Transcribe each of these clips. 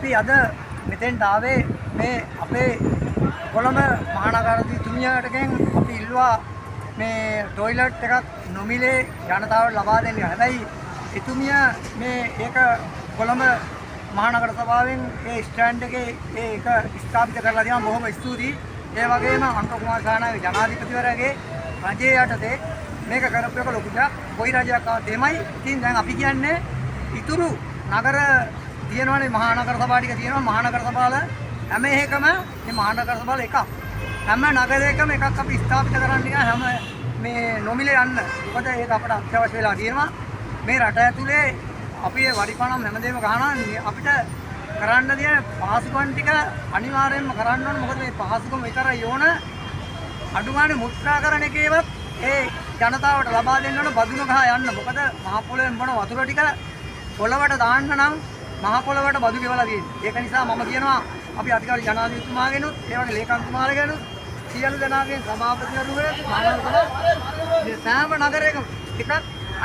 අපි අද මෙතෙන්ට ආවේ මේ අපේ කොළඹ මහනගරාධිපතිතුමියටගෙන් අපි ඉල්ලුවා මේ টয়ලට් එකක් නොමිලේ ජනතාවට ලබා දෙන්න. හැබැයි එතුමිය මේ ඒක කොළඹ මහනගර සභාවෙන් ඒ ස්ටෑන්ඩ් එකේ ඒක ස්ථාපිත කරලා තියෙනවා. බොහොම ස්තුතියි. ඒ වගේම අංක කුමාර සානාගේ ජනාධිපතිවරයාගේ රජයේ යටතේ මේක කරපු එක ලොකු දෙයක්. කොයි රජයක් ආවත් එමයයි. ඉතින් දැන් අපි කියන්නේ ඉතුරු නගර තියෙනවානේ මහානගර සභා ටික තියෙනවා. මහානගර සභාවල හැම එකම මේ මහානගර සභාවල එකක්. හැම නගරයකම එකක් අපි ස්ථාපිත කරන්න එක හැම මේ නොමිලේ යන්න. මොකද ඒක අපට අත්‍යවශ්‍ය වෙලා තියෙනවා. මේ රට ඇතුලේ අපි වරිපණම් හැමදේම ගහනවා. අපිට කරන්න තියෙන පහසුකම් ටික අනිවාර්යයෙන්ම කරන්න ඕනේ. මොකද මේ පහසුකම් විතරයි ඕන. අඩුගානේ මුත්‍රාකරණ එකේවත් ඒ ජනතාවට ලබා දෙන්න ඕන බදුන ගහ යන්න. මොකද මහ පොළොවෙන් බොන වතුර ටික පොළවට දාන්න නම් මහ පොළවට බදු ගෙවලා තියෙන්නේ. ඒක නිසා මම කියනවා අපි අධිකාරී ජනාධිපතිතුමාගෙනුත් ඒ වගේ ලේකම්තුමාලගෙනුත් සියලු දෙනාගෙන් සභාපතිවරුන්ගෙන් මේ සෑම නගරයකම එකක්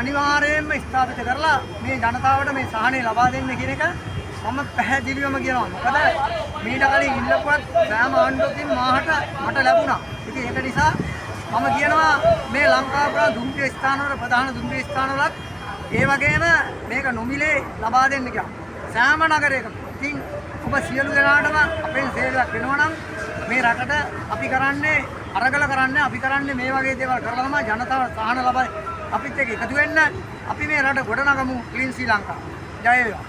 අනිවාර්යයෙන්ම ස්ථාපිත කරලා මේ ජනතාවට මේ සහනය ලබා දෙන්න කියන එක මම පැහැදිලිවම කියනවා. මොකද මීට කලින් ඉල්ලපුවත් සෑම ආණ්ඩුවකින් මට ලැබුණා. ඉතින් ඒක නිසා මම කියනවා මේ ලංකාව පුරා දුම්රිය ස්ථානවල ප්‍රධාන දුම්රිය ස්ථානවලත් ඒ වගේම මේක නොමිලේ ලබා දෙන්න කියලා. සෑම නගරයකම. ඉතින් ඔබ සියලු දෙනාටම අපෙන් සේවයක් වෙනවා නම් මේ රටට අපි කරන්නේ අරගල කරන්නේ අපි කරන්නේ මේ වගේ දේවල් කරලා තමයි ජනතාව සහන ලබයි. අපිත් එක්ක එකතු වෙන්න අපි මේ රට ගොඩනගමු ක්ලීන් ශ්‍රී ලංකාව. ජය වේවා.